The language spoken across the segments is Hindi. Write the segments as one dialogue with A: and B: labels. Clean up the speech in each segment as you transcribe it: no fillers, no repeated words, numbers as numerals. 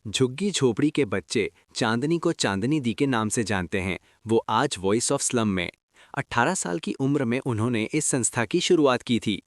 A: झुग्गी झोपड़ी के बच्चे चांदनी को चांदनी दी के नाम से जानते हैं। वो आज वॉइस ऑफ स्लम में 18 साल की उम्र में उन्होंने इस संस्था की शुरुआत की थी।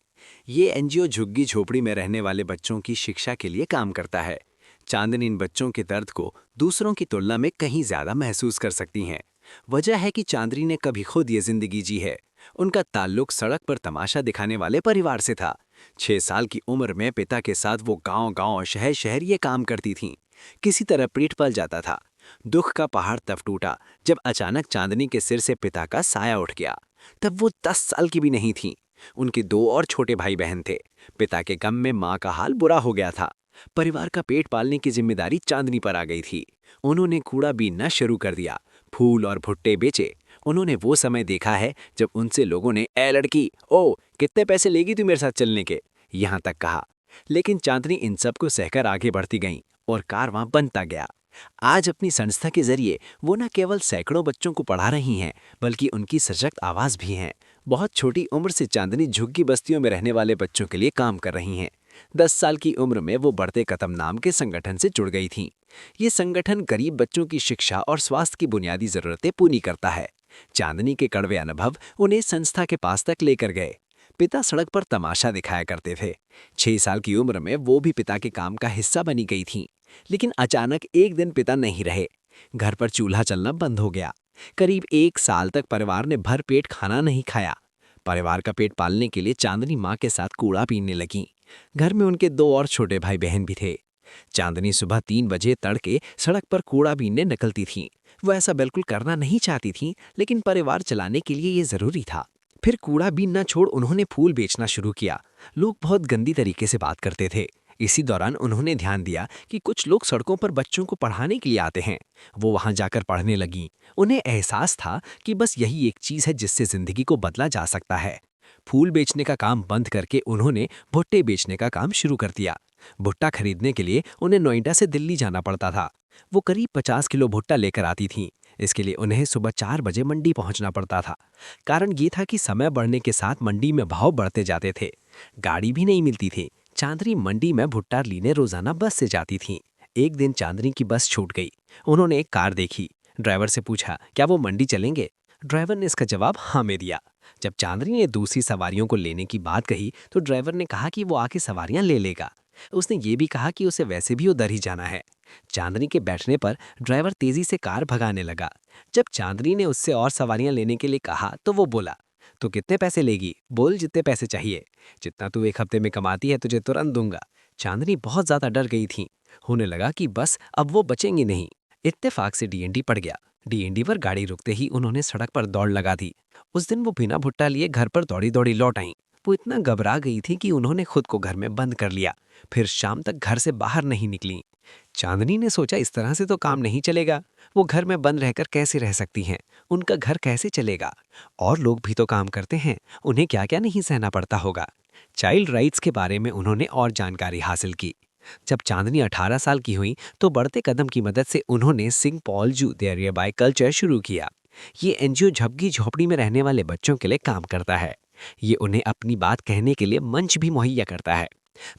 A: ये एनजीओ झुग्गी झोपड़ी में रहने वाले बच्चों की शिक्षा के लिए काम करता है। चांदनी इन बच्चों के दर्द को दूसरों की तुलना में कहीं ज्यादा महसूस कर सकती हैं। वजह है कि चांदनी ने कभी खुद ये जिंदगी जी है। उनका ताल्लुक सड़क पर तमाशा दिखाने वाले परिवार से था। 6 साल की उम्र में पिता के साथ वो गांव-गांव और शहर-शहर ये काम करती थीं। किसी तरह पेट पल जाता था। दुख का पहाड़ तब टूटा जब अचानक चांदनी के सिर से पिता का साया उठ गया। तब वो 10 साल की भी नहीं थी। उनके दो और छोटे भाई बहन थे। पिता के गम में माँ का हाल बुरा हो गया था। परिवार का पेट पालने की जिम्मेदारी चांदनी पर आ गई थी। उन्होंने कूड़ा बीनना शुरू कर दिया, फूल और भुट्टे बेचे। उन्होंने वो समय देखा है जब उनसे लोगों ने "ए लड़की, ओ कितने पैसे लेगी तू मेरे साथ चलने के?" यहाँ तक कहा। लेकिन चांदनी इन सब को सहकर आगे बढ़ती गईं और कारवां बनता गया। आज अपनी संस्था के जरिए वो न केवल सैकड़ों बच्चों को पढ़ा रही हैं, बल्कि उनकी सशक्त आवाज भी हैं। बहुत छोटी उम्र से चांदनी झुग्गी बस्तियों में रहने वाले बच्चों के लिए काम कर रही हैं। 10 साल की उम्र में वो बढ़ते कदम नाम के संगठन से जुड़ गई थीं। ये संगठन गरीब बच्चों की शिक्षा और स्वास्थ्य की बुनियादी जरूरतें पूरी करता है। चांदनी के कड़वे अनुभव उन्हें संस्था के पास तक लेकर गए। पिता सड़क पर तमाशा दिखाया करते थे। 6 साल की उम्र में वो भी पिता के काम का हिस्सा बनी गई थीं। लेकिन अचानक एक दिन पिता नहीं रहे। घर पर चूल्हा चलना बंद हो गया। करीब 1 साल तक परिवार ने भर पेट खाना नहीं खाया। परिवार का पेट पालने के लिए चांदनी माँ के साथ कूड़ा पीने लगी। घर में उनके दो और छोटे भाई बहन भी थे। चांदनी सुबह 3 बजे तड़के सड़क पर कूड़ा बीनने निकलती थीं। वो ऐसा बिल्कुल करना नहीं चाहती थीं, लेकिन परिवार चलाने के लिए ये जरूरी था। फिर कूड़ा बीनना छोड़ उन्होंने फूल बेचना शुरू किया। लोग बहुत गंदी तरीके से बात करते थे। इसी दौरान उन्होंने ध्यान दिया कि कुछ लोग सड़कों पर बच्चों को पढ़ाने के लिए आते हैं। वो वहां जाकर पढ़ने लगीं। उन्हें एहसास था कि बस यही एक चीज है जिससे जिंदगी को बदला जा सकता है। फूल बेचने का काम बंद करके उन्होंने भुट्टे बेचने का काम शुरू कर दिया। भुट्टा खरीदने के लिए उन्हें नोएडा से दिल्ली जाना पड़ता था। वो करीब 50 किलो भुट्टा लेकर आती थीं। इसके लिए उन्हें सुबह 4 बजे मंडी पहुंचना पड़ता था। कारण ये था कि समय बढ़ने के साथ मंडी में भाव बढ़ते जाते थे। गाड़ी भी नहीं मिलती थी। चांदनी मंडी में भुट्टा लेने रोजाना बस से जाती थीं। एक दिन चांदनी की बस छूट गई। उन्होंने एक कार देखी। ड्राइवर से पूछा, क्या वो मंडी चलेंगे? ड्राइवर ने इसका जवाब हाँ में दिया। जब चांदनी ने दूसरी सवारियों को लेने की बात कही तो ड्राइवर ने कहा कि वो आके सवारियां ले लेगा। उसने ये भी कहा कि उसे वैसे भी उधर ही जाना है। चांदनी के बैठने पर ड्राइवर तेजी से कार भगाने लगा। जब चांदनी ने उससे और सवारियां लेने के लिए कहा तो वो बोला, तो कितने पैसे लेगी? बोल जितने पैसे चाहिए। जितना तू एक हफ्ते में कमाती है तुझे तुरंत दूंगा। चांदनी बहुत ज्यादा डर गई थी। होने लगा कि बस अब वो बचेंगी नहीं। इत्तेफाक से डीएनडी पड़ गया। डीएनडी पर गाड़ी रुकते ही उन्होंने सड़क पर दौड़ लगा दी। उस दिन वो बिना भुट्टा लिए घर पर दौड़ी दौड़ी लौट आईं। वो इतना घबरा गई थी कि उन्होंने खुद को घर में बंद कर लिया। फिर शाम तक घर से बाहर नहीं निकली। चांदनी ने सोचा इस तरह से तो काम नहीं चलेगा। वो घर में बंद रहकर कैसे रह सकती हैं? उनका घर कैसे चलेगा? और लोग भी तो काम करते हैं, उन्हें क्या क्या नहीं सहना पड़ता होगा। चाइल्ड राइट्स के बारे में उन्होंने और जानकारी हासिल की। जब चांदनी 18 साल की हुई तो बढ़ते कदम की मदद से उन्होंने सिंह पॉल जू देरिया बाय कल्चर शुरू किया। ये एनजीओ झुग्गी झोपड़ी में रहने वाले बच्चों के लिए काम करता है। ये उन्हें अपनी बात कहने के लिए मंच भी मुहैया करता है।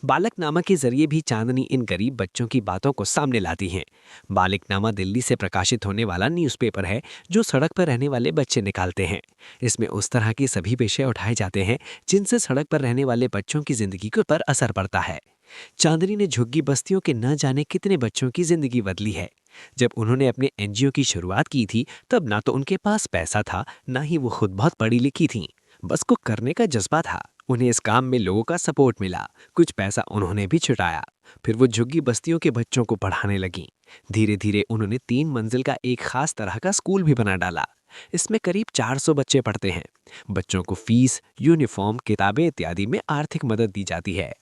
A: बालकनामा के जरिए भी चांदनी इन गरीब बच्चों की बातों को सामने लाती हैं। बालकनामा दिल्ली से प्रकाशित होने वाला न्यूज़पेपर है जो सड़क पर रहने वाले बच्चे निकालते हैं। इसमें उस तरह के सभी विषय उठाए जाते हैं जिनसे सड़क पर रहने वाले बच्चों की जिंदगी पर असर पड़ता है। चांदनी ने झुग्गी बस्तियों के न जाने कितने बच्चों की जिंदगी बदली है। जब उन्होंने अपने एनजीओ की शुरुआत की थी तब ना तो उनके पास पैसा था, ना ही वो खुद बहुत पढ़ी लिखी थीं। बस को करने का जज्बा था। उन्हें इस काम में लोगों का सपोर्ट मिला। कुछ पैसा उन्होंने भी छुटाया। फिर वो झुग्गी बस्तियों के बच्चों को पढ़ाने लगीं। धीरे धीरे उन्होंने 3 मंजिल का एक खास तरह का स्कूल भी बना डाला। इसमें करीब 400 बच्चे पढ़ते हैं। बच्चों को फीस, यूनिफॉर्म, किताबें इत्यादि में आर्थिक मदद दी जाती है।